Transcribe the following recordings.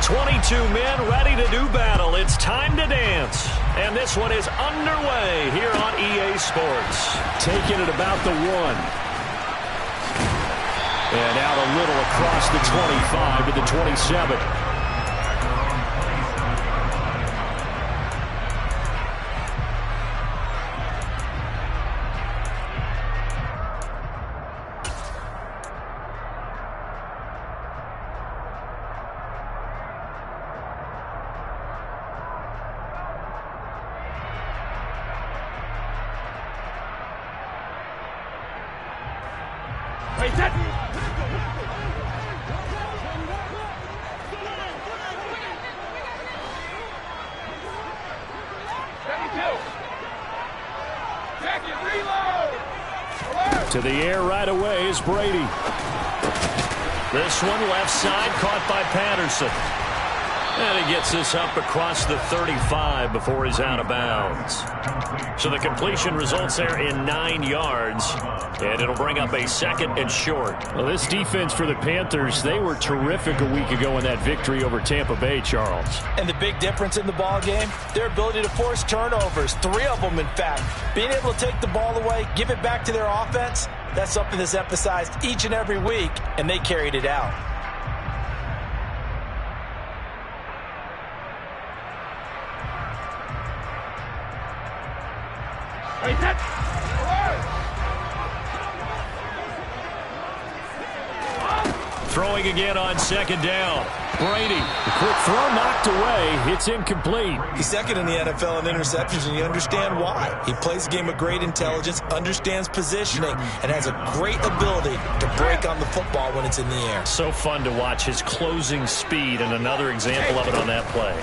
22 men ready to do battle. It's time to dance. And this one is underway here on EA Sports. Taking it about the 1. And out a little across the 25 to the 27. To the air right away is Brady. This one left side caught by Patterson. And he gets this up across the 35 before he's out of bounds. So the completion results there in 9 yards. And it'll bring up a 2nd and short. Well, this defense for the Panthers, they were terrific a week ago in that victory over Tampa Bay, Charles. And the big difference in the ball game, their ability to force turnovers. 3 of them, in fact. Being able to take the ball away, give it back to their offense, that's something that's emphasized each and every week, and they carried it out. Throwing again on 2nd down. Brady, the quick throw knocked away. It's incomplete. He's 2nd in the NFL in interceptions, and you understand why. He plays a game of great intelligence, understands positioning, and has a great ability to break on the football when it's in the air. So fun to watch his closing speed, and another example of it on that play.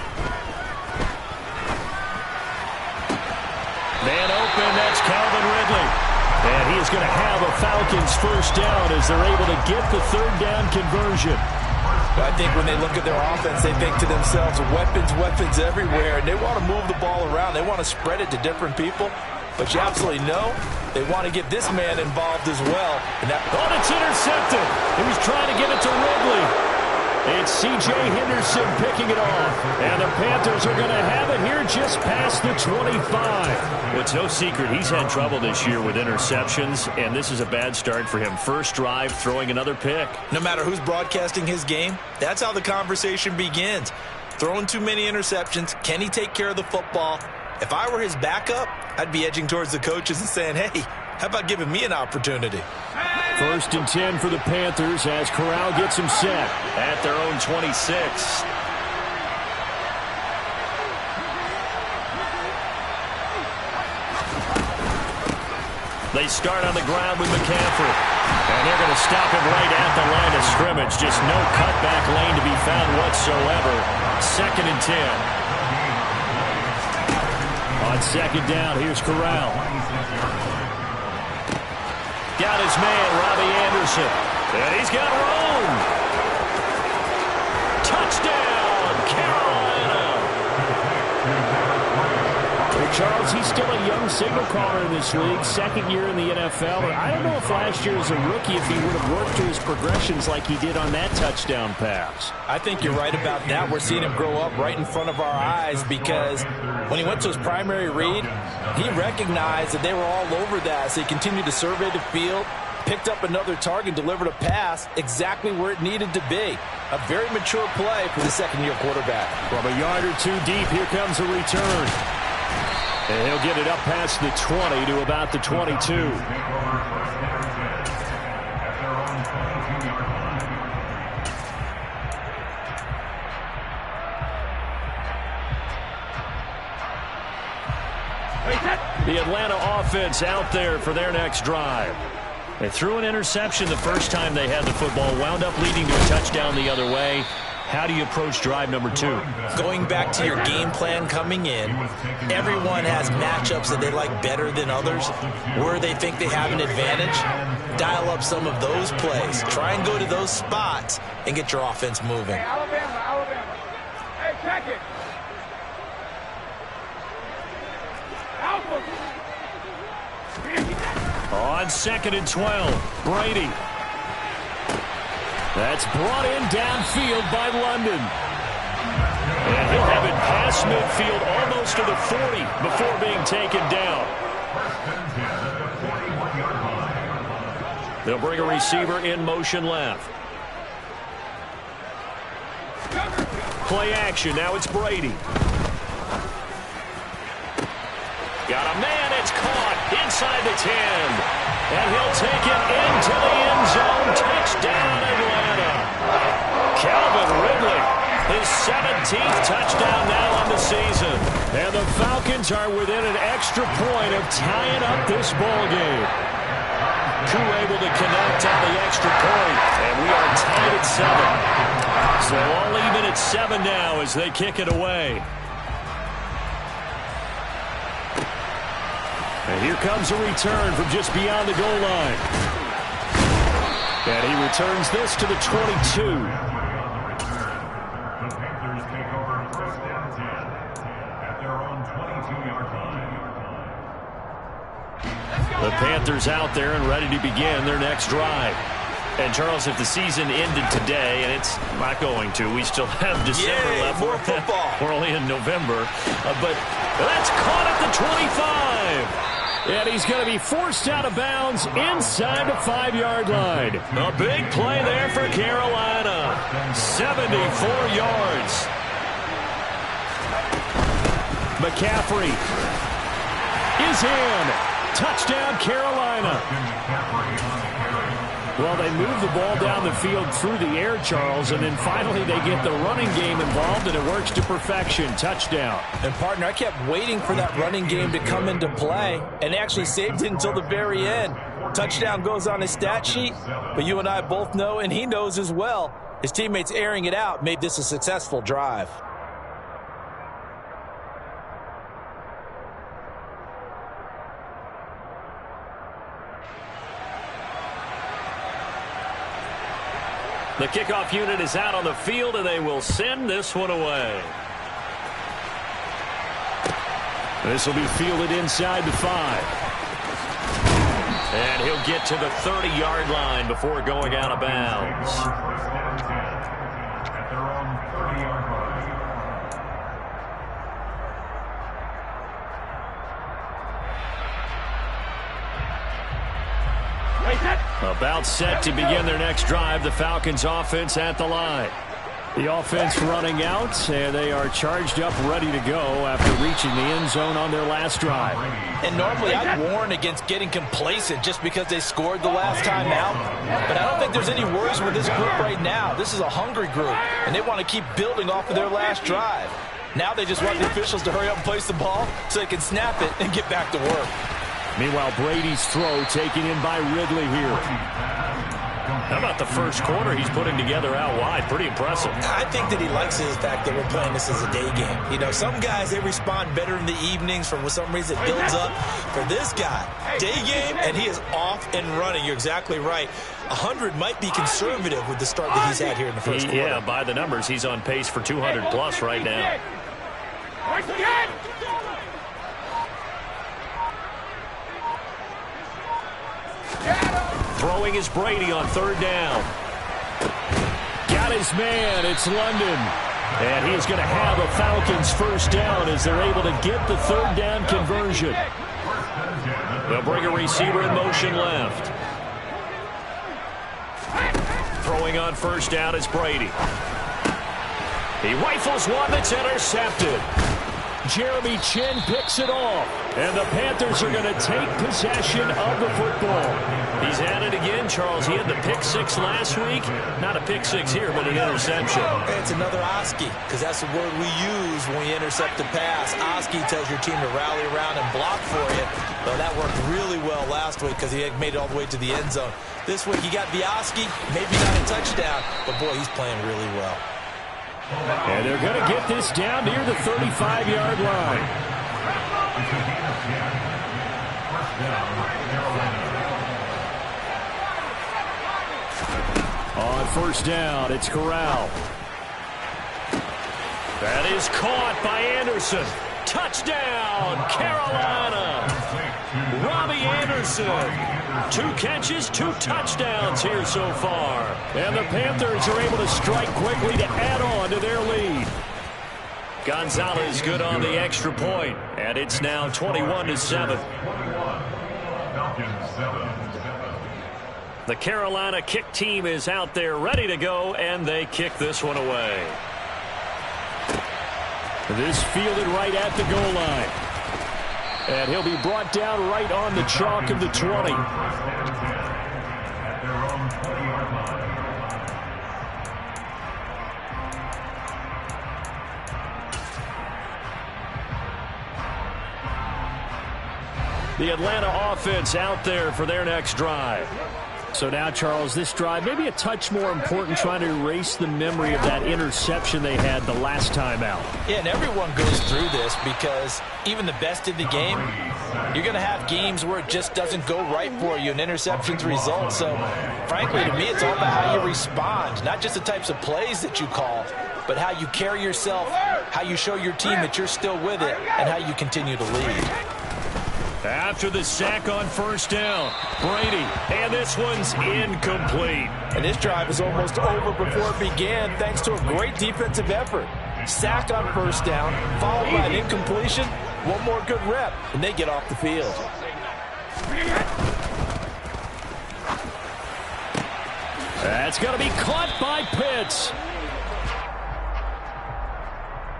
Man open, that's Calvin Ridley. And he is going to have a Falcons first down as they're able to get the 3rd down conversion. I think when they look at their offense, they think to themselves, weapons everywhere, and they want to move the ball around. They want to spread it to different people. But you absolutely know they want to get this man involved as well. And it's intercepted. He was trying to get it to Ridley. It's C.J. Henderson picking it off. And the Panthers are going to have it here just past the 25. Well, it's no secret he's had trouble this year with interceptions, and this is a bad start for him. First drive, throwing another pick. No matter who's broadcasting his game, that's how the conversation begins. Throwing too many interceptions, can he take care of the football? If I were his backup, I'd be edging towards the coaches and saying, hey, how about giving me an opportunity? 1st and 10 for the Panthers as Corral gets him set. At their own 26. They start on the ground with McCaffrey. And they're going to stop him right at the line of scrimmage. Just no cutback lane to be found whatsoever. 2nd and 10. On 2nd down, here's Corral. Got his man, Robbie Anderson. And he's got room. Touchdown, Carolina. Well, Charles, he's still a young signal caller in this league. 2nd year in the NFL. But I don't know if last year as a rookie, if he would have worked through his progressions like he did on that touchdown pass. I think you're right about that. We're seeing him grow up right in front of our eyes because when he went to his primary read, he recognized that they were all over that. So he continued to survey the field, picked up another target, delivered a pass exactly where it needed to be. A very mature play for the 2nd-year quarterback. From a yard or 2 deep, here comes a return. And he'll get it up past the 20 to about the 22. The Atlanta offense out there for their next drive. They threw an interception the first time they had the football, wound up leading to a touchdown the other way. How do you approach drive number 2? Going back to your game plan coming in, everyone has matchups that they like better than others, where they think they have an advantage. Dial up some of those plays. Try and go to those spots and get your offense moving. Hey, Alabama. Hey, check it. On 2nd and 12, Brady. That's brought in downfield by London. And he'll have it past midfield almost to the 40 before being taken down. They'll bring a receiver in motion left. Play action. Now it's Brady. Got a man. It's caught inside the 10. And he'll take it into the end zone. Touchdown, Atlanta. Calvin Ridley, his 17th touchdown now on the season. And the Falcons are within an extra point of tying up this ball game. Koo able to connect on the extra point. And we are tied at 7. So all even at 7 now as they kick it away. And here comes a return from just beyond the goal line. And he returns this to the 22. The Panthers take over first down 10 at their own 22-yard line. The Panthers out there and ready to begin their next drive. And, Charles, if the season ended today, and it's not going to, we still have December left. More football. We're only in November. But that's caught at the 25. And he's going to be forced out of bounds inside the 5-yard line. A big play there for Carolina. 74 yards. McCaffrey is in. Touchdown, Carolina. Well, they move the ball down the field through the air, Charles, and then finally they get the running game involved, and it works to perfection. Touchdown. And, partner, I kept waiting for that running game to come into play, and actually saved it until the very end. Touchdown goes on his stat sheet, but you and I both know, and he knows as well, his teammates airing it out made this a successful drive. The kickoff unit is out on the field, and they will send this one away. This will be fielded inside the 5. And he'll get to the 30-yard line before going out of bounds. First down 10 at their own 30-yard line. About set to begin their next drive. The Falcons offense at the line. The offense running out, and they are charged up, ready to go after reaching the end zone on their last drive. And normally I'd warn against getting complacent just because they scored the last time out. But I don't think there's any worries with this group right now. This is a hungry group, and they want to keep building off of their last drive. Now they just want the officials to hurry up and place the ball so they can snap it and get back to work. Meanwhile, Brady's throw taken in by Ridley here. How about the first quarter he's putting together out wide? Pretty impressive. I think that he likes the fact that we're playing this as a day game. You know, some guys, they respond better in the evenings for some reason it builds up. For this guy, day game, and he is off and running. You're exactly right. 100 might be conservative with the start that he's had here in the first quarter. Yeah, by the numbers, he's on pace for 200-plus right now. Throwing is Brady on third down. Got his man. It's London. And he is going to have a Falcons first down as they're able to get the third down conversion. They'll bring a receiver in motion left. Throwing on first down is Brady. He rifles one that's intercepted. Jeremy Chin picks it off. And the Panthers are going to take possession of the football. He's at it again, Charles. He had the pick six last week. Not a pick six here, but an interception. It's another Oski, because that's the word we use when we intercept a pass. Oski tells your team to rally around and block for you. But that worked really well last week because he had made it all the way to the end zone. This week he got the Oski, maybe not a touchdown, but boy, he's playing really well. And they're going to get this down near the 35-yard line. On first down, it's Corral. That is caught by Anderson. Touchdown, Carolina. Robbie Anderson. 2 catches, 2 touchdowns here so far. And the Panthers are able to strike quickly to add on to their lead. Gonzalez good on the extra point, and it's now 21-7. Falcons 7. The Carolina kick team is out there ready to go, and they kick this one away. This fielded right at the goal line. And he'll be brought down right on the chalk of the 20. At their own 20-yard line. The Atlanta offense out there for their next drive. So now, Charles, this drive maybe a touch more important, trying to erase the memory of that interception they had the last time out. Yeah, and everyone goes through this because even the best in the game, you're going to have games where it just doesn't go right for you and interceptions result. So, frankly, to me, it's all about how you respond, not just the types of plays that you call, but how you carry yourself, how you show your team that you're still with it, and how you continue to lead. After the sack on first down, Brady, and this one's incomplete. And this drive is almost over before it began thanks to a great defensive effort. Sack on first down, followed by an incompletion, one more good rep, and they get off the field. That's going to be caught by Pitts.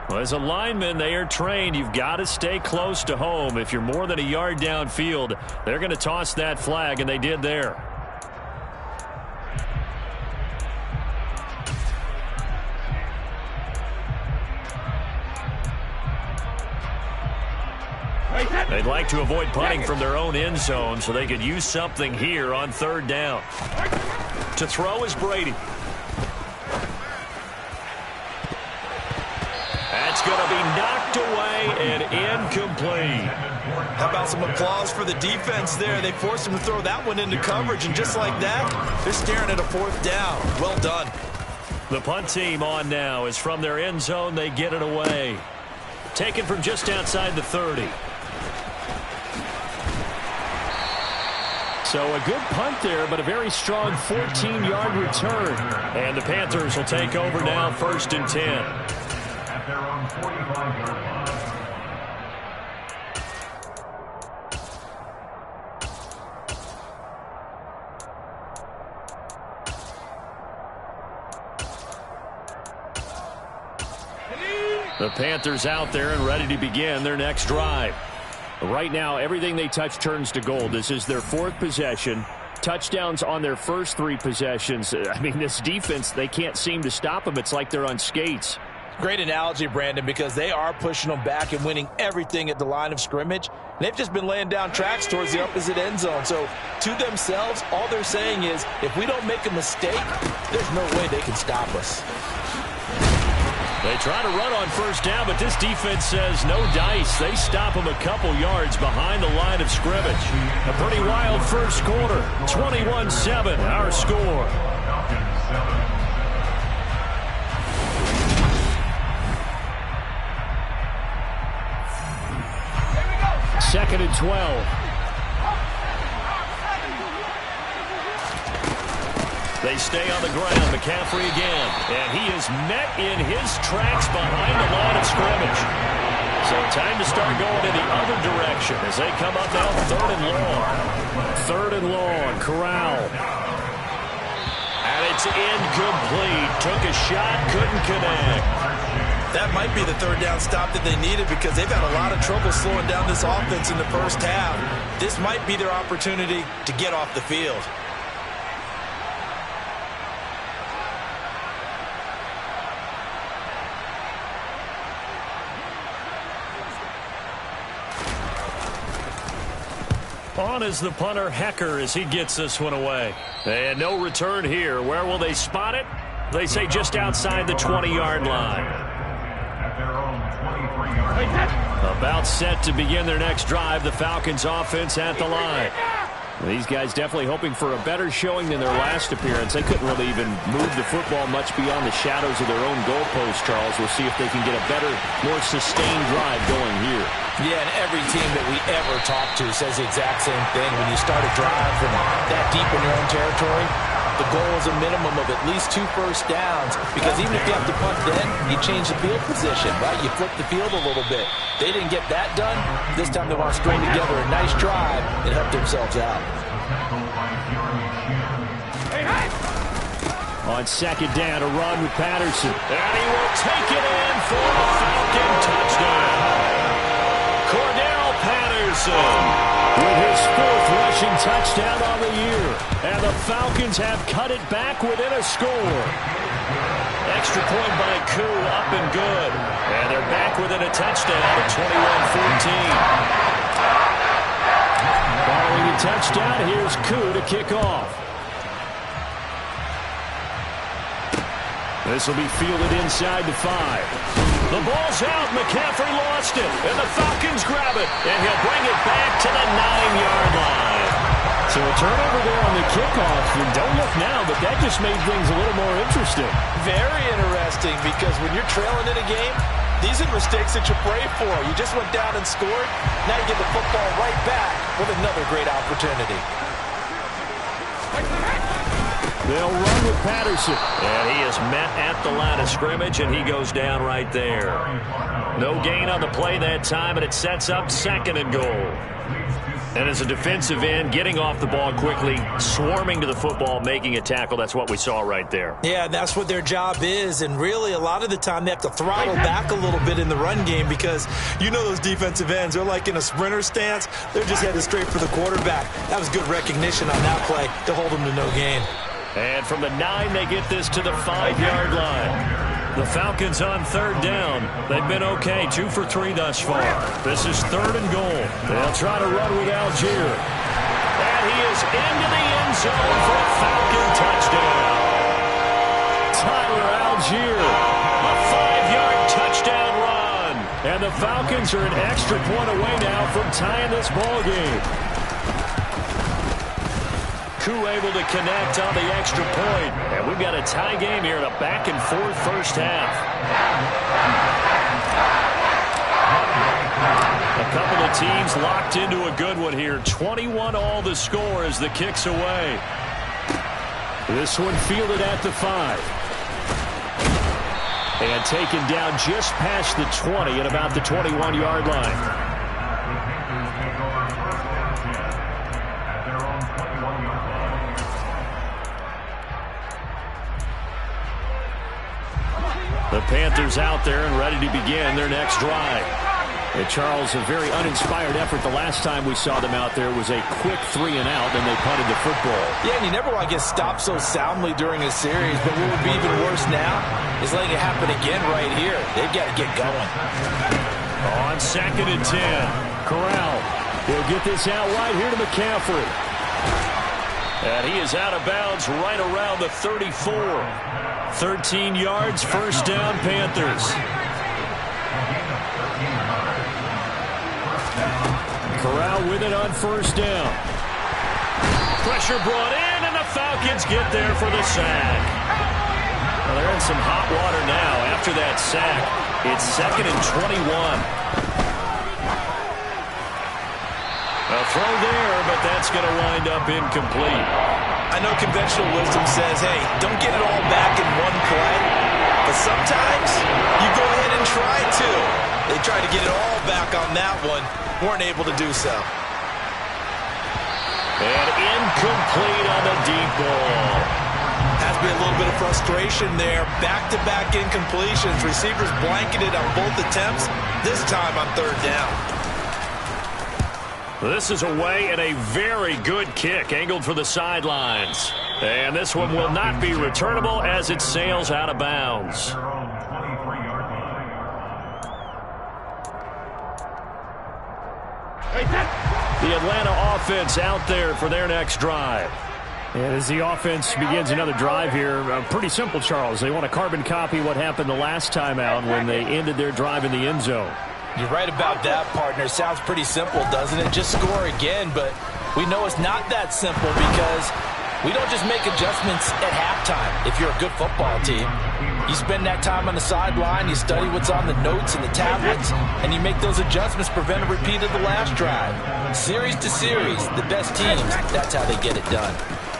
Well, as a lineman, they are trained. You've got to stay close to home. If you're more than a yard downfield, they're going to toss that flag, and they did there. They'd like to avoid punting from their own end zone so they could use something here on third down. To throw is Brady. That's going to be knocked away and incomplete. How about some applause for the defense there? They forced him to throw that one into coverage, and just like that, they're staring at a fourth down. Well done. The punt team on now is from their end zone. They get it away. Taken from just outside the 30. So a good punt there, but a very strong 14-yard return. And the Panthers will take over now, 1st and 10. At their own 45-yard line. The Panthers out there and ready to begin their next drive. Right now, everything they touch turns to gold. This is their 4th possession. Touchdowns on their first 3 possessions. I mean, this defense, they can't seem to stop them. It's like they're on skates. Great analogy, Brandon, because they are pushing them back and winning everything at the line of scrimmage. They've just been laying down tracks towards the opposite end zone. So, to themselves, all they're saying is, if we don't make a mistake, there's no way they can stop us. They try to run on first down, but this defense says no dice. They stop them a couple yards behind the line of scrimmage. A pretty wild first quarter. 21-7, our score. Second and 12. They stay on the ground. McCaffrey again. And he is met in his tracks behind the line of scrimmage. So time to start going in the other direction as they come up now 3rd and long. 3rd and long. Corral. And it's incomplete. Took a shot, couldn't connect. That might be the 3rd down stop that they needed because they've had a lot of trouble slowing down this offense in the first half. This might be their opportunity to get off the field. On is the punter, Hecker, as he gets this one away. And no return here. Where will they spot it? They say just outside the 20-yard line. At their own 23-yard line. About set to begin their next drive. The Falcons offense at the line. These guys definitely hoping for a better showing than their last appearance. They couldn't really even move the football much beyond the shadows of their own goalpost, Charles. We'll see if they can get a better, more sustained drive going here. Yeah, and every team that we ever talk to says the exact same thing. When you start a drive from that deep in your own territory, the goal is a minimum of at least 2 first downs, because even if you have to punt then, you change the field position, right? You flip the field a little bit. They didn't get that done. This time they want to string together a nice drive and help themselves out. On second down, a run with Patterson. And he will take it in for a Falcon touchdown. Cordell Patterson with his 4th rushing touchdown on the year. And the Falcons have cut it back within a score. Extra point by Koo, up and good. And they're back within a touchdown at 21-14. Following the touchdown, here's Koo to kick off. This will be fielded inside the 5. The ball's out. McCaffrey lost it. And the Falcons grab it. And he'll bring it back to the 9-yard line. So a turnover there on the kickoff. And don't look now, but that just made things a little more interesting. Very interesting, because when you're trailing in a game, these are mistakes that you pray for. You just went down and scored. Now you get the football right back with another great opportunity. They'll run with Patterson. And he is met at the line of scrimmage, and he goes down right there. No gain on the play that time, and it sets up 2nd and goal. And as a defensive end, getting off the ball quickly, swarming to the football, making a tackle, that's what we saw right there. Yeah, that's what their job is, and really a lot of the time they have to throttle back a little bit in the run game, because you know those defensive ends, they're like in a sprinter stance. They're just headed straight for the quarterback. That was good recognition on that play to hold them to no gain. And from the 9, they get this to the 5-yard line. The Falcons on 3rd down. They've been okay, 2 for 3 thus far. This is 3rd and goal. They'll try to run with Algier. And he is into the end zone for a Falcon touchdown. Tyler Algier, a 5-yard touchdown run. And the Falcons are an extra point away now from tying this ball game. Able to connect on the extra point. And we've got a tie game here in a back-and-forth first half. A couple of teams locked into a good one here. 21-all the score as the kick's away. This one fielded at the 5. And taken down just past the 20 at about the 21-yard line. The Panthers out there and ready to begin their next drive. And Charles, a very uninspired effort. The last time we saw them out there was a quick 3 and out, and they punted the football. Yeah, and you never want to get stopped so soundly during a series, but what would be even worse now is letting it happen again right here. They've got to get going. On 2nd and 10, Corral will get this out wide here to McCaffrey. And he is out of bounds right around the 34. 13 yards, first down, Panthers. Corral with it on first down. Pressure brought in, and the Falcons get there for the sack. Well, they're in some hot water now after that sack. It's 2nd and 21. A throw there, but that's going to wind up incomplete. I know conventional wisdom says, hey, don't get it all back in one play. But sometimes you go ahead and try to. They tried to get it all back on that one. Weren't able to do so. And incomplete on the deep ball. Has been a little bit of frustration there. Back-to-back incompletions. Receivers blanketed on both attempts. This time on 3rd down. This is away and a very good kick angled for the sidelines. And this one will not be returnable as it sails out of bounds. The Atlanta offense out there for their next drive. And as the offense begins another drive here, pretty simple, Charles. They want to carbon copy what happened the last time out when they ended their drive in the end zone. You're right about that, partner. Sounds pretty simple, doesn't it? Just score again, but we know it's not that simple because we don't just make adjustments at halftime if you're a good football team. You spend that time on the sideline, you study what's on the notes and the tablets, and you make those adjustments, prevent a repeat of the last drive. Series to series, the best teams, that's how they get it done.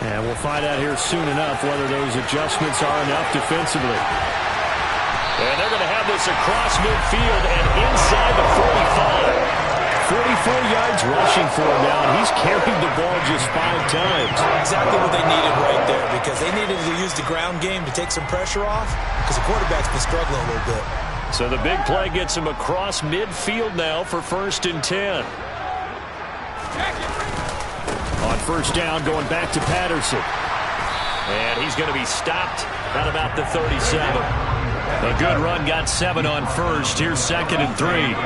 And we'll find out here soon enough whether those adjustments are enough defensively. And they're going to have this across midfield and inside the 45. 44 yards rushing for him now, and he's carried the ball just 5 times. Exactly what they needed right there, because they needed to use the ground game to take some pressure off, because the quarterback's been struggling a little bit. So the big play gets him across midfield now for 1st and 10. On 1st down, going back to Patterson. And he's going to be stopped at about the 37. A good run, got 7 on 1st. Here's 2nd and 3.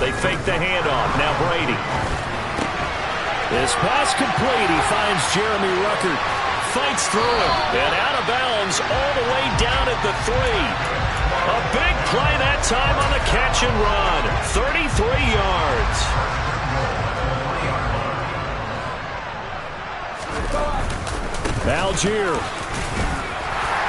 They fake the handoff. Now Brady. This pass complete. He finds Jeremy Ruckert. Fights through it. And out of bounds all the way down at the 3. A big play that time on the catch and run. 33 yards. Algier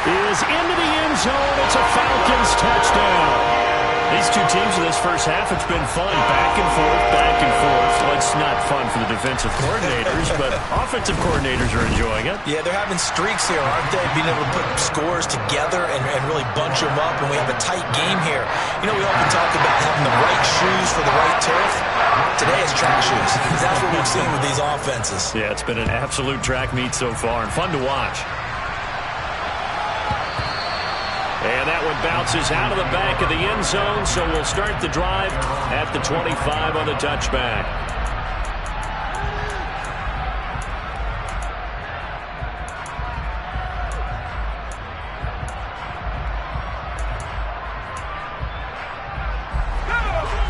is into the end zone. It's a Falcons touchdown. These two teams in this first half, it's been fun. Back and forth, back and forth. Well, it's not fun for the defensive coordinators, but offensive coordinators are enjoying it. Yeah, they're having streaks here, aren't they? Being able to put scores together and really bunch them up, and we have a tight game here. You know, we often talk about having the right shoes for the right turf. Today it's track shoes. That's what we've seen with these offenses. Yeah, it's been an absolute track meet so far, and fun to watch. And that one bounces out of the back of the end zone, so we'll start the drive at the 25 on the touchback.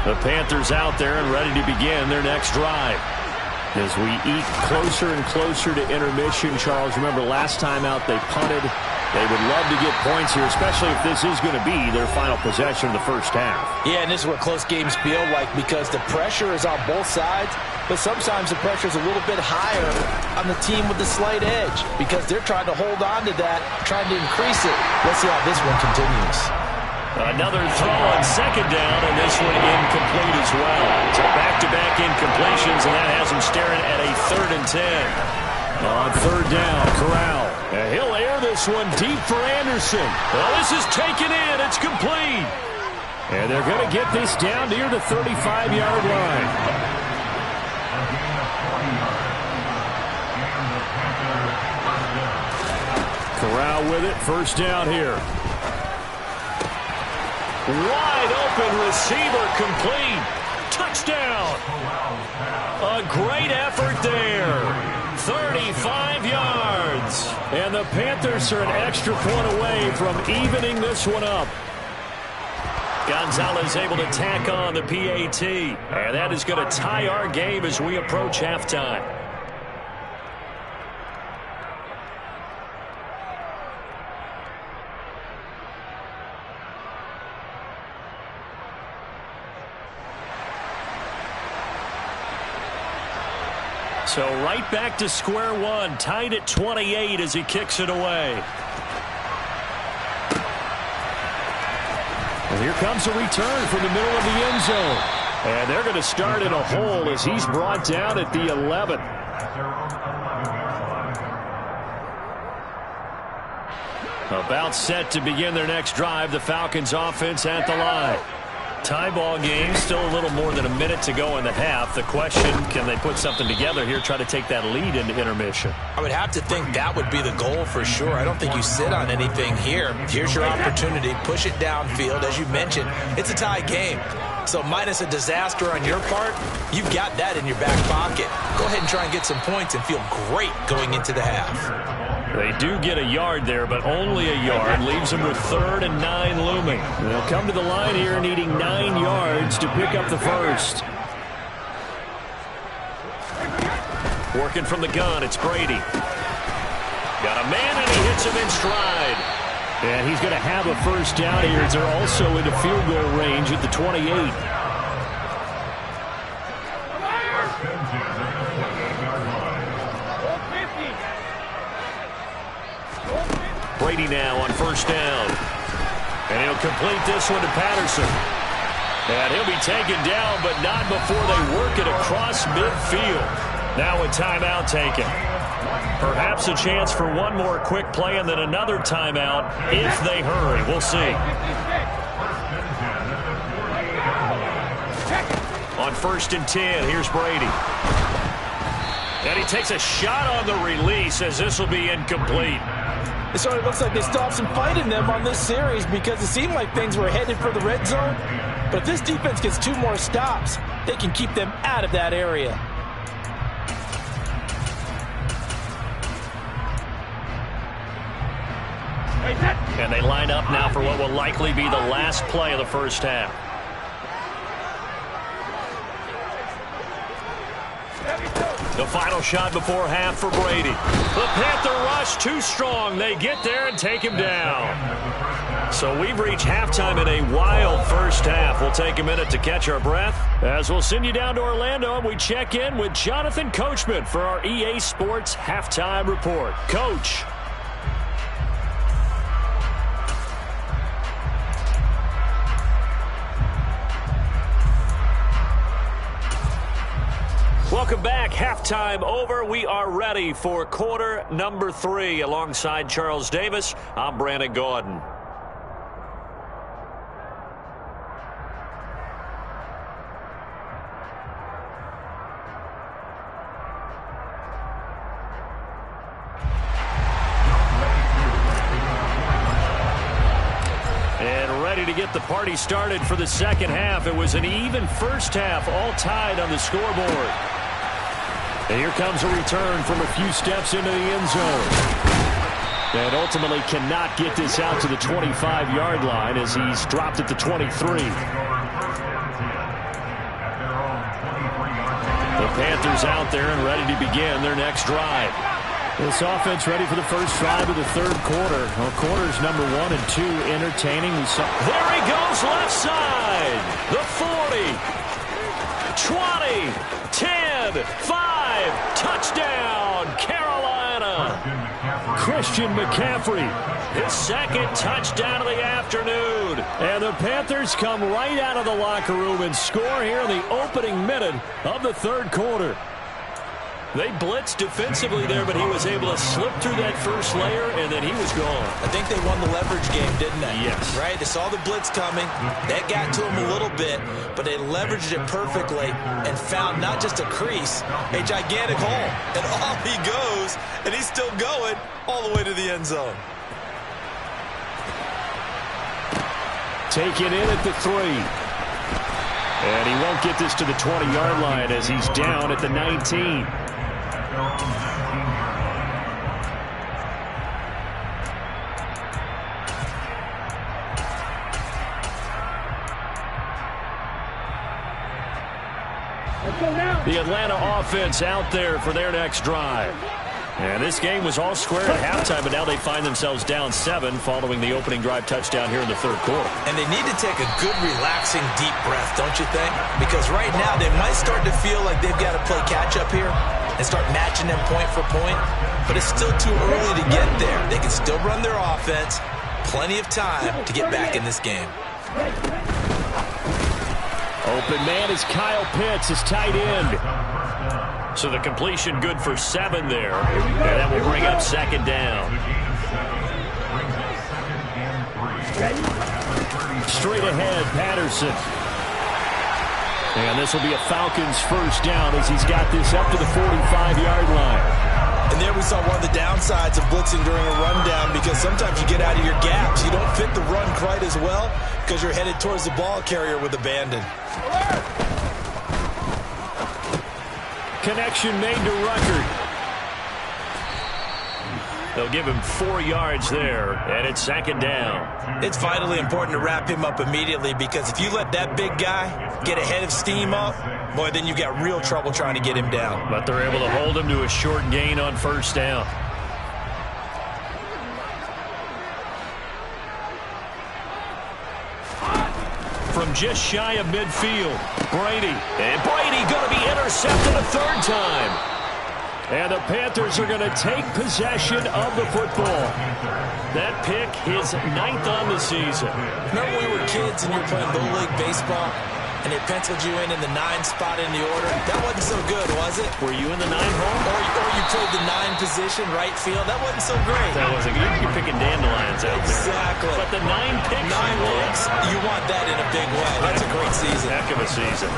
The Panthers out there and ready to begin their next drive. As we eat closer and closer to intermission, Charles, remember last time out they punted. They would love to get points here, especially if this is going to be their final possession of the first half. Yeah, and this is what close games feel like, because the pressure is on both sides, but sometimes the pressure is a little bit higher on the team with the slight edge, because they're trying to hold on to that, trying to increase it. Let's see how this one continues. Another throw on 2nd down, and this one incomplete as well. So back-to-back incompletions, and that has them staring at a 3rd and 10. On 3rd down, Corral. And he'll air this one deep for Anderson. Well, this is taken in. It's complete. And they're going to get this down near the 35-yard line. Corral with it. 1st down here. Wide open receiver complete. Touchdown. A great effort there. 35 yards. And the Panthers are an extra point away from evening this one up. Gonzalez able to tack on the PAT. And that is going to tie our game as we approach halftime. So right back to square one, tied at 28 as he kicks it away. And here comes a return from the middle of the end zone. And they're going to start in a hole as he's brought down at the 11. About set to begin their next drive, the Falcons offense at the line. Tie ball game, still a little more than a minute to go in the half. The question, can they put something together here, try to take that lead into intermission? I would have to think that would be the goal for sure. I don't think you sit on anything here. Here's your opportunity. Push it downfield. As you mentioned, it's a tie game. So minus a disaster on your part, you've got that in your back pocket. Go ahead and try and get some points and feel great going into the half. They do get a yard there, but only a yard. Leaves them with 3rd and 9 looming. They'll come to the line here needing 9 yards to pick up the first. Working from the gun, it's Brady. Got a man, and he hits him in stride. And he's going to have a first down here as they're also into field goal range at the 28. Brady now on 1st down. And he'll complete this one to Patterson. And he'll be taken down, but not before they work it across midfield. Now a timeout taken. Perhaps a chance for one more quick play and then another timeout if they hurry. We'll see. On 1st and 10, here's Brady. And he takes a shot on the release as this will be incomplete. It sort of looks like they stopped some fight in them on this series because it seemed like things were headed for the red zone. But if this defense gets 2 more stops, they can keep them out of that area. And they line up now for what will likely be the last play of the first half. The final shot before half for Brady. The Panther rush too strong. They get there and take him down. So we've reached halftime in a wild first half. We'll take a minute to catch our breath as we'll send you down to Orlando and we check in with Jonathan Coachman for our EA Sports Halftime Report. Coach. Welcome back. Halftime over. We are ready for quarter number 3. Alongside Charles Davis, I'm Brandon Gordon. And ready to get the party started for the second half. It was an even first half, all tied on the scoreboard. And here comes a return from a few steps into the end zone. And ultimately cannot get this out to the 25-yard line as he's dropped at the 23. The Panthers out there and ready to begin their next drive. This offense ready for the first drive of the third quarter. Well, quarters number 1 and 2 entertaining. There he goes left side. The 40. 20. 10. 5. Touchdown, Carolina. Christian McCaffrey. His second touchdown of the afternoon. And the Panthers come right out of the locker room and score here in the opening minute of the third quarter. They blitzed defensively there, but he was able to slip through that first layer, and then he was gone. I think they won the leverage game, didn't they? Yes. Right? They saw the blitz coming. That got to him a little bit, but they leveraged it perfectly and found not just a crease, a gigantic hole. And off he goes, and he's still going all the way to the end zone. Taken in at the 3. And he won't get this to the 20-yard line as he's down at the 19. The Atlanta offense out there for their next drive. And this game was all square at halftime, but now they find themselves down 7 following the opening drive touchdown here in the third quarter. And they need to take a good, relaxing, deep breath, don't you think? Because right now they might start to feel like they've got to play catch-up here and start matching them point for point. But it's still too early to get there. They can still run their offense. Plenty of time to get back in this game. Open man is Kyle Pitts, his tight end. So the completion good for 7 there. And that will bring up second down. Straight ahead, Patterson. And this will be a Falcons first down as he's got this up to the 45-yard line. And there we saw one of the downsides of blitzing during a rundown, because sometimes you get out of your gaps. You don't fit the run quite as well because you're headed towards the ball carrier with abandon. Connection made to Ruckert. They'll give him 4 yards there, and it's second down. It's vitally important to wrap him up immediately, because if you let that big guy get ahead of steam up, boy, then you've got real trouble trying to get him down. But they're able to hold him to a short gain on first down. From just shy of midfield, Brady. And Brady going to be intercepted a third time. And the Panthers are going to take possession of the football. That pick, his 9th on the season. Remember when we were kids and you were playing Little League Baseball? and they penciled you in the 9 spot in the order. That wasn't so good, was it? Were you in the 9 hole? Or you played the 9 position, right field. That wasn't so great. That wasn't good. You're picking dandelions out there. Exactly. But the 9 picks. 9 picks, you want that in a big way. That's a great season. Heck of a season.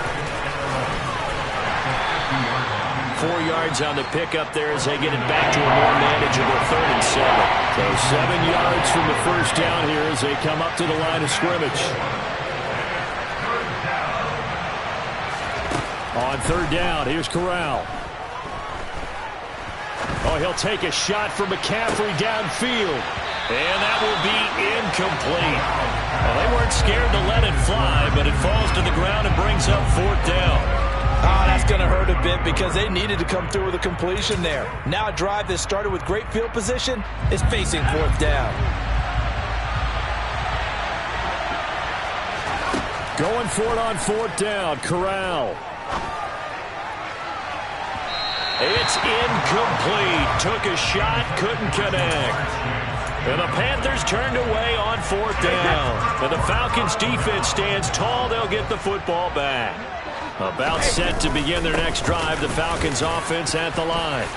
4 yards on the pickup there as they get it back to a more manageable 3rd and 7. So 7 yards from the first down here as they come up to the line of scrimmage. On 3rd down, here's Corral. Oh, he'll take a shot from McCaffrey downfield. And that will be incomplete. Well, they weren't scared to let it fly, but it falls to the ground and brings up 4th down. Oh, that's going to hurt a bit because they needed to come through with a completion there. Now a drive that started with great field position is facing 4th down. Going for it on 4th down, Corral. It's incomplete. Took a shot, couldn't connect. And the Panthers turned away on 4th down. And the Falcons defense stands tall. They'll get the football back. About set to begin their next drive. The Falcons offense at the line.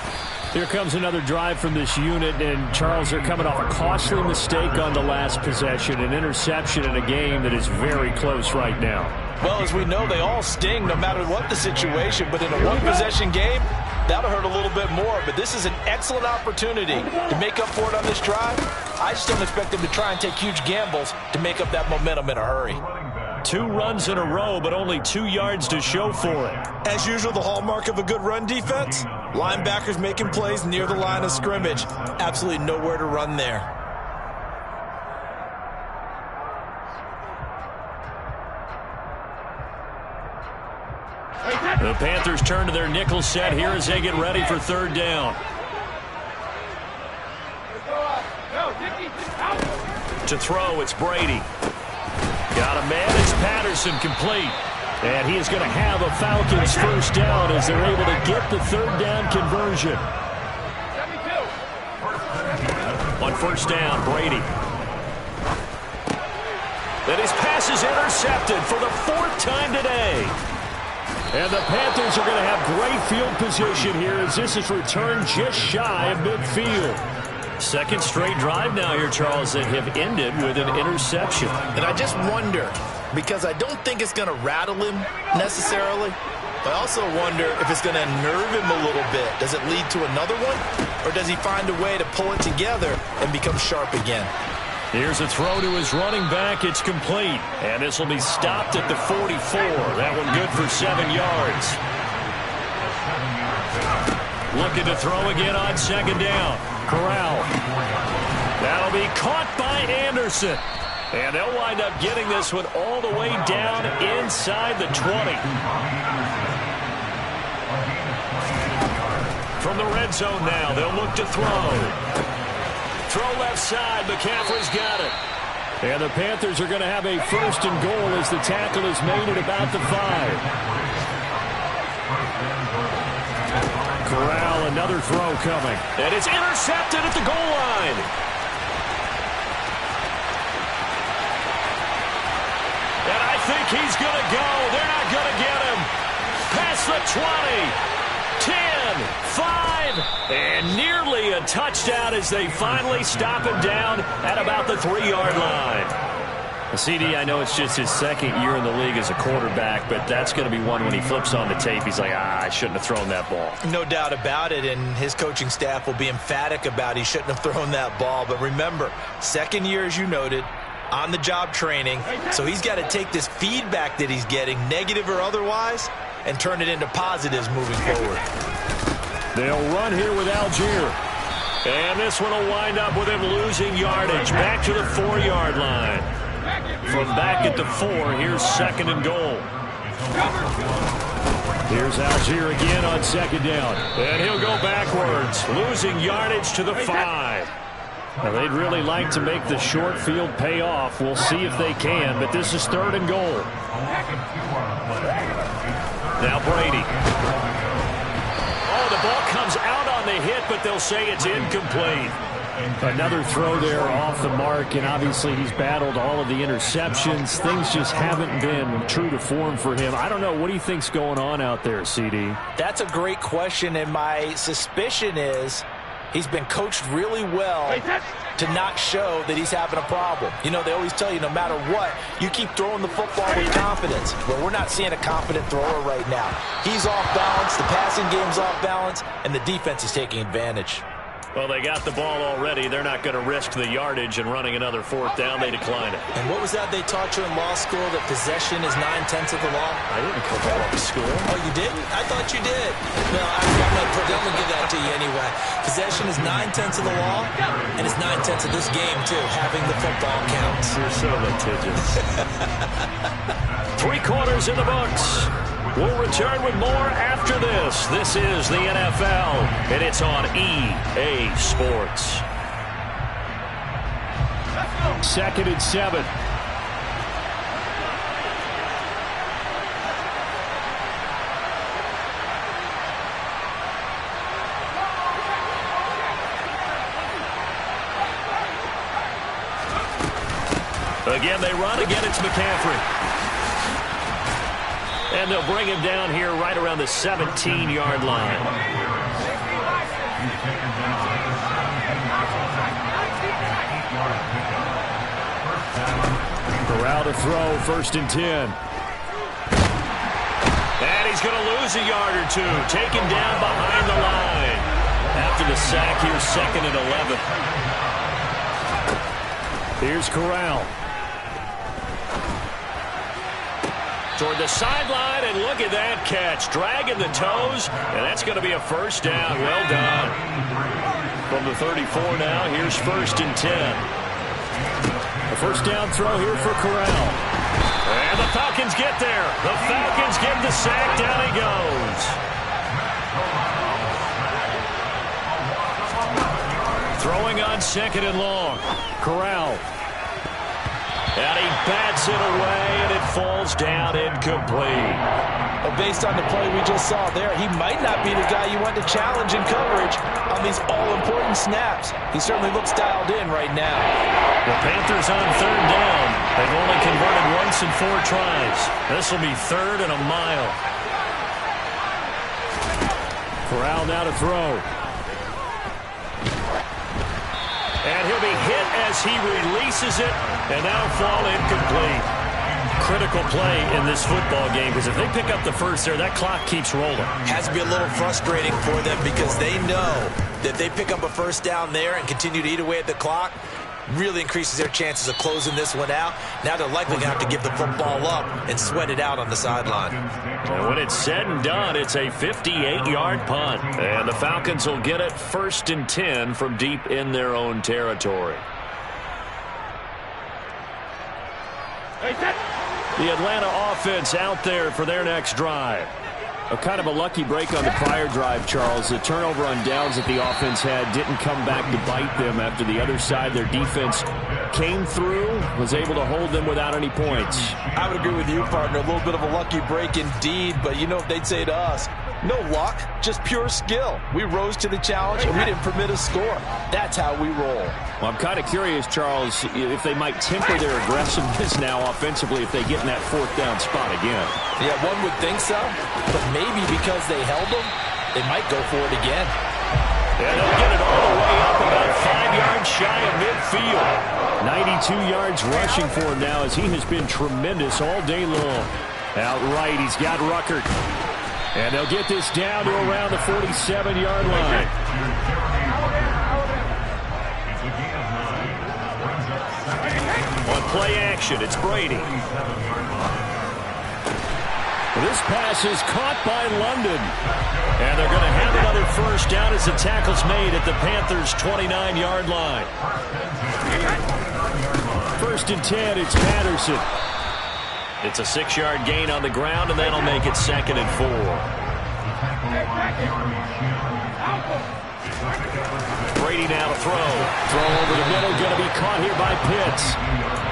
Here comes another drive from this unit, and Charles, they're coming off a costly mistake on the last possession, an interception in a game that is very close right now. Well, as we know, they all sting no matter what the situation, but in a one-possession game, that'll hurt a little bit more. But this is an excellent opportunity to make up for it on this drive. I just don't expect them to try and take huge gambles to make up that momentum in a hurry. 2 runs in a row, but only 2 yards to show for it. As usual, the hallmark of a good run defense, linebackers making plays near the line of scrimmage. Absolutely nowhere to run there. The Panthers turn to their nickel set here as they get ready for 3rd down. To throw, it's Brady. Got a man as Patterson complete. And he is going to have a Falcons 1st down as they're able to get the 3rd down conversion. On 1st down, Brady. Then his pass is intercepted for the 4th time today. And the Panthers are going to have great field position here as this is returned just shy of midfield. 2nd straight drive now here, Charles, that have ended with an interception. And I just wonder, because I don't think it's going to rattle him necessarily, but I also wonder if it's going to nerve him a little bit. Does it lead to another one? Or does he find a way to pull it together and become sharp again? Here's a throw to his running back. It's complete. And this will be stopped at the 44. That one good for 7 yards. Looking to throw again on 2nd down. Corral. That'll be caught by Anderson. And they'll wind up getting this one all the way down inside the 20. From the red zone now, they'll look to throw. Throw left side. McCaffrey's got it. And the Panthers are going to have a 1st and goal as the tackle is made at about the 5. Corral, another throw coming. And it's intercepted at the goal line. And I think he's going to go. They're not going to get him. Past the 20. 10, 5, and nearly a touchdown as they finally stop him down at about the 3-yard line. CD, I know it's just his 2nd year in the league as a quarterback, but that's going to be one when he flips on the tape. He's like, I shouldn't have thrown that ball. No doubt about it, and his coaching staff will be emphatic about he shouldn't have thrown that ball. But remember, 2nd year, as you noted, on-the-job training, so he's got to take this feedback that he's getting, negative or otherwise, and turn it into positives moving forward. They'll run here with Algier. And this one will wind up with him losing yardage. Back to the 4-yard line. From back at the 4, here's 2nd and goal. Here's Algier again on 2nd down. And he'll go backwards, losing yardage to the 5. Now, they'd really like to make the short field pay off. We'll see if they can, but this is 3rd and goal. Now Brady. Oh, the ball comes out on the hit, but they'll say it's incomplete. Another throw there off the mark, and obviously he's battled all of the interceptions. Things just haven't been true to form for him. I don't know. What do you think's going on out there, CD? That's a great question, and my suspicion is he's been coached really well to not show that he's having a problem. You know, they always tell you no matter what, you keep throwing the football with confidence. Well, we're not seeing a confident thrower right now. He's off balance, the passing game's off balance, and the defense is taking advantage. Well, they got the ball already. They're not going to risk the yardage and running another fourth down. They decline it. And what was that they taught you in law school, that possession is 9/10 of the law? I didn't come to law school. Oh, you didn't? I thought you did. No, I'm going to give that to you anyway. Possession is 9/10 of the law, and it's 9/10 of this game, too. Having the football counts. You're so litigious. 3 quarters in the books. We'll return with more after this. This is the NFL, and it's on EA Sports. 2nd and 7. Again, they run. Again, it's McCaffrey. And they'll bring him down here right around the 17-yard line. Corral to throw, 1st and 10. And he's going to lose a yard or two. Taken down behind the line. After the sack, here's 2nd and 11. Here's Corral. Toward the sideline, and look at that catch. Dragging the toes, and that's going to be a first down. Well done. From the 34 now, here's 1st and 10. A first down throw here for Corral. And the Falcons get there. The Falcons get the sack. Down he goes. Throwing on 2nd and long. Corral. And he bats it away, and it falls down incomplete. Well, based on the play we just saw there, he might not be the guy you want to challenge in coverage on these all-important snaps. He certainly looks dialed in right now. The Panthers on 3rd down. They've only converted once in 4 tries. This will be 3rd and a mile. Corral now to throw. And he'll be hit as he releases it, and that'll fall incomplete. Critical play in this football game, because if they pick up the first there, that clock keeps rolling. Has to be a little frustrating for them because they know that they pick up a first down there and continue to eat away at the clock, really increases their chances of closing this one out. Now they're likely going to have to give the football up and sweat it out on the sideline. And when it's said and done, it's a 58-yard punt. And the Falcons will get it 1st and 10 from deep in their own territory. The Atlanta offense out there for their next drive. A kind of a lucky break on the prior drive, Charles. The turnover on downs that the offense had didn't come back to bite them after the other side. Their defense came through, was able to hold them without any points. I would agree with you, partner. A little bit of a lucky break indeed, but you know what they'd say to us? No luck, just pure skill. We rose to the challenge, and we didn't permit a score. That's how we roll. Well, I'm kind of curious, Charles, if they might temper their aggressiveness now offensively if they get in that 4th down spot again. Yeah, one would think so, but maybe because they held them, they might go for it again. And they'll get it all the way up about 5 yards shy of midfield. 92 yards rushing for him now as he has been tremendous all day long. Out right, he's got Ruckert. And they'll get this down to around the 47-yard line. On play action, it's Brady. This pass is caught by London. And they're going to have another first down as the tackle's made at the Panthers' 29-yard line. 1st and 10, it's Patterson. It's a 6-yard gain on the ground, and that'll make it 2nd and 4. Brady now to throw. Throw over the middle, going to be caught here by Pitts.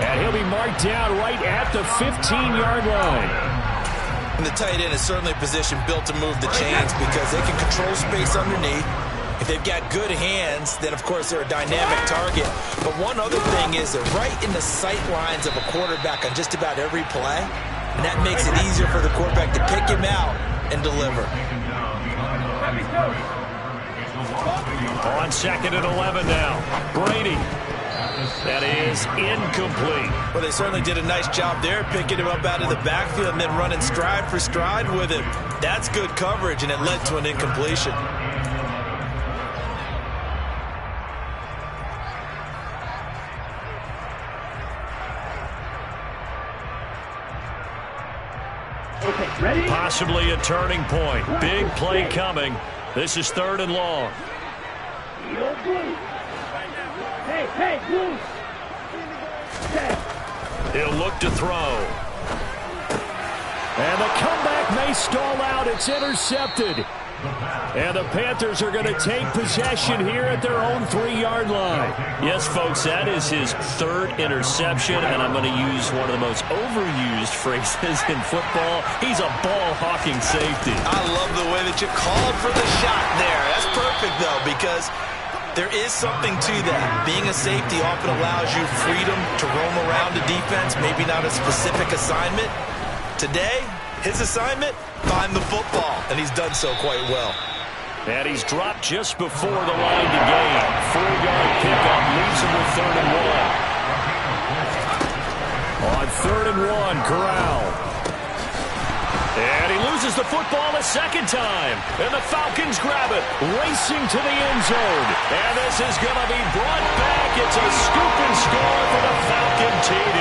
And he'll be marked down right at the 15-yard line. And the tight end is certainly a position built to move the chains because they can control space underneath. If They've got good hands. Then, of course, they're a dynamic target. But one other thing is they're right in the sight lines of a quarterback on just about every play. And that makes it easier for the quarterback to pick him out and deliver. On 2nd and 11 now. Brady. That is incomplete. Well, they certainly did a nice job there, picking him up out of the backfield and then running stride for stride with him. That's good coverage, and it led to an incompletion. Okay, ready? Possibly a turning point. Big play coming. This is 3rd and long. Hey, Blue. He'll look to throw. And the comeback may stall out. It's intercepted. And the Panthers are going to take possession here at their own 3-yard line. Yes, folks, that is his 3rd interception, and I'm going to use one of the most overused phrases in football. He's a ball-hawking safety. I love the way that you called for the shot there. That's perfect, though, because there is something to that. Being a safety often allows you freedom to roam around the defense, maybe not a specific assignment. Today, his assignment, find the football, and he's done so quite well. And he's dropped just before the line to gain. 4-yard pickup leaves him with 3rd and 1. On 3rd and 1, Corral. And he loses the football a second time. And the Falcons grab it, racing to the end zone. And this is going to be brought back. It's a scoop and score for the Falcon TD.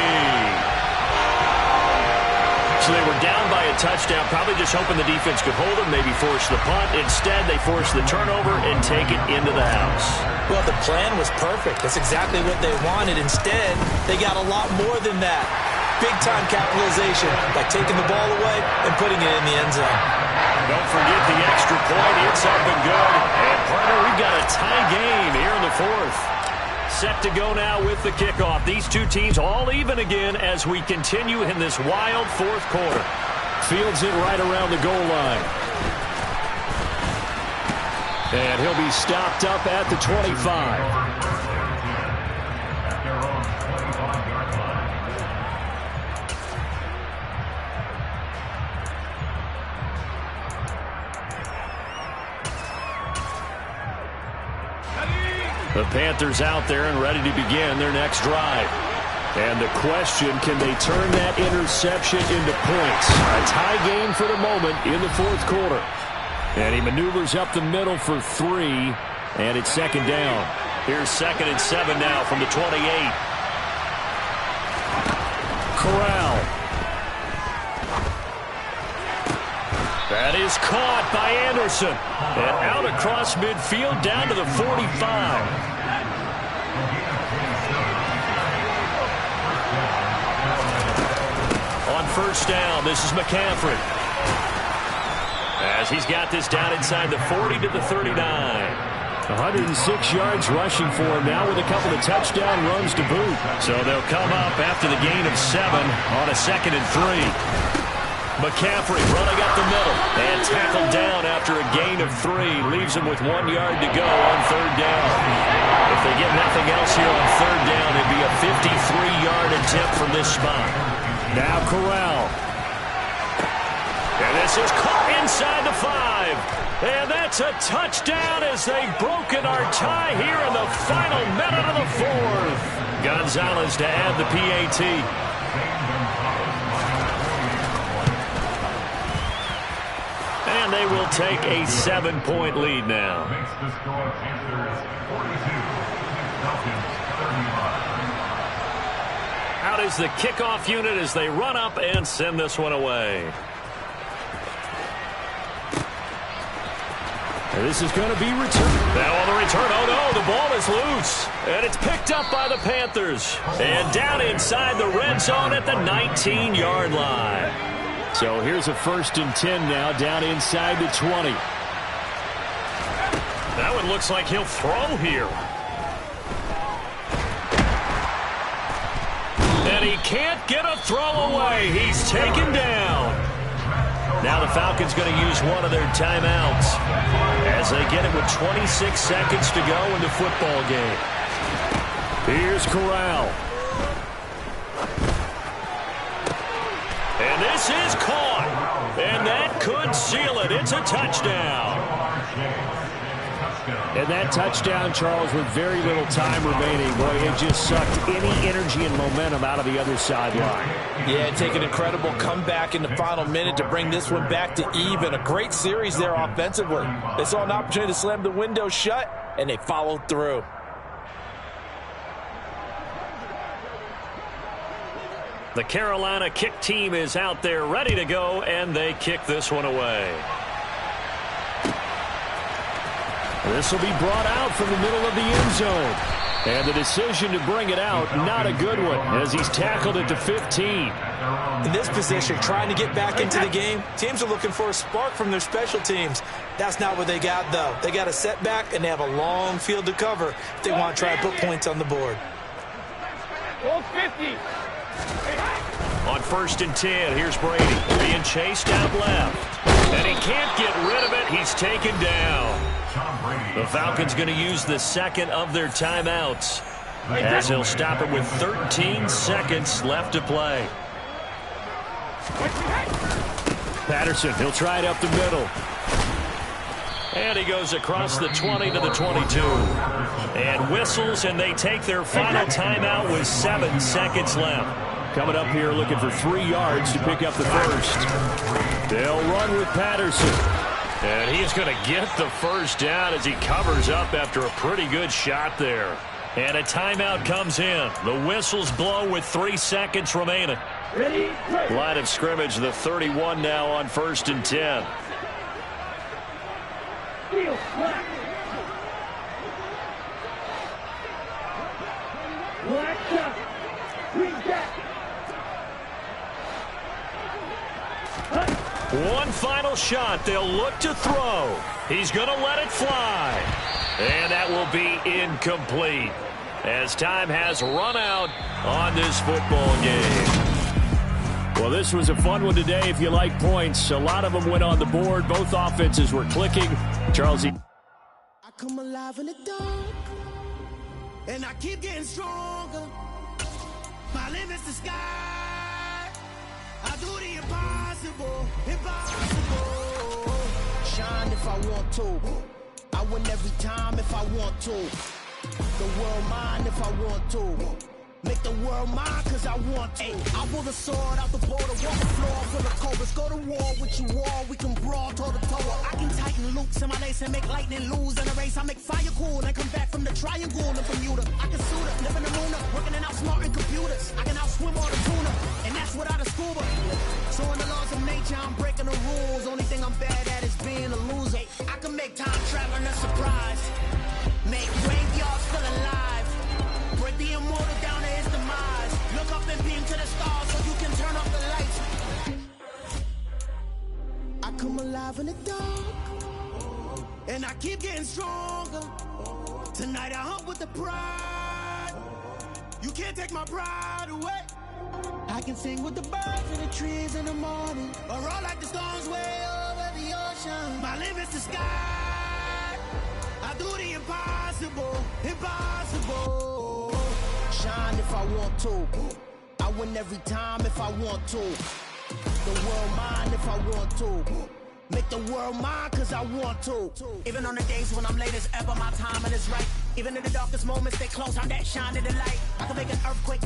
So they were down by a touchdown, probably just hoping the defense could hold them, maybe force the punt. Instead, they force the turnover and take it into the house. Well, the plan was perfect. That's exactly what they wanted. Instead, they got a lot more than that. Big-time capitalization by taking the ball away and putting it in the end zone. Don't forget the extra point. It's up and good. And, partner, we've got a tie game here in the 4th. Set to go now with the kickoff. These two teams all even again as we continue in this wild 4th quarter. Fields it right around the goal line. And he'll be stopped up at the 25. The Panthers out there and ready to begin their next drive. And the question, can they turn that interception into points? A tie game for the moment in the 4th quarter. And he maneuvers up the middle for 3, and it's 2nd down. Here's 2nd and 7 now from the 28. Corral. That is caught by Anderson. And out across midfield down to the 45. On 1st down, this is McCaffrey. As he's got this down inside the 40 to the 39. 106 yards rushing for him now with a couple of touchdown runs to boot. So they'll come up after the gain of 7 on a 2nd and 3. McCaffrey running up the middle and tackled down after a gain of 3. Leaves him with 1 yard to go on 3rd down. If they get nothing else here on 3rd down, it'd be a 53-yard attempt from this spot. Now Corral. And this is caught inside the 5. And that's a touchdown as they've broken our tie here in the final minute of the 4th. Gonzalez to add the PAT. And they will take a 7-point lead now. Makes the score Panthers 42, Falcons 35. Out is the kickoff unit as they run up and send this one away. And this is going to be returned. Now on the return, oh no, the ball is loose. And it's picked up by the Panthers. And down inside the red zone at the 19-yard line. So here's a 1st and 10 now, down inside the 20. That one looks like he'll throw here. And he can't get a throw away. He's taken down. Now the Falcons going to use one of their timeouts as they get it with 26 seconds to go in the football game. Here's Corral. And this is caught. And that could seal it. It's a touchdown. And that touchdown, Charles, with very little time remaining. Boy, it just sucked any energy and momentum out of the other sideline. Yeah, take an incredible comeback in the final minute to bring this one back to even. A great series there offensively. They saw an opportunity to slam the window shut, and they followed through. The Carolina kick team is out there ready to go, and they kick this one away. This will be brought out from the middle of the end zone. And the decision to bring it out, not a good one, as he's tackled at the 15. In this position, trying to get back into the game, teams are looking for a spark from their special teams. That's not what they got, though. They got a setback, and they have a long field to cover if they want to try and put points on the board. 50. On 1st and 10, here's Brady being chased out left. And he can't get rid of it. He's taken down. The Falcons going to use the second of their timeouts as he'll stop it with 13 seconds left to play. Patterson, he'll try it up the middle. And he goes across the 20 to the 22. And whistles, and they take their final timeout with 7 seconds left. Coming up here looking for 3 yards to pick up the first. They'll run with Patterson. And he's going to get the first down as he covers up after a pretty good shot there. And a timeout comes in. The whistles blow with 3 seconds remaining. Line of scrimmage, the 31 now on 1st and 10. One final shot. They'll look to throw. He's going to let it fly. And that will be incomplete as time has run out on this football game. Well, this was a fun one today if you like points. A lot of them went on the board. Both offenses were clicking. Charles. I come alive in the dark, and I keep getting stronger. My limit's the sky. I do the impossible, impossible. Shine if I want to. I win every time if I want to. The world mine if I want to. Make the world mine cause I want to. I pull the sword out the border, walk the floor full of cobras. Go to war with you all, we can brawl toe to toe. I can tighten loops in my lace and make lightning lose in a race. I make fire cool and come back from the triangle in Bermuda. I can suit up, live in the moon up, working and outsmarting computers. I can outswim all the tuna, and that's without a scuba. So in the laws of nature, I'm breaking the rules. Only thing I'm bad at is being a loser. I can make time traveling a surprise. Make graveyards feel alive. Break the immortal down to his demise. Look up and beam to the stars so you can turn off the lights. I come alive in the dark, and I keep getting stronger. Tonight I hunt with the pride. You can't take my pride away. I can sing with the birds and the trees in the morning, or roll like the storms way over the ocean. My limit's the sky. I do the impossible, impossible. Shine if I want to. I win every time if I want to. The world mine if I want to. Make the world mine cause I want to. Even on the days when I'm late as ever, my timing is right. Even in the darkest moments, stay close, I'm that shine in the light. I can make an earthquake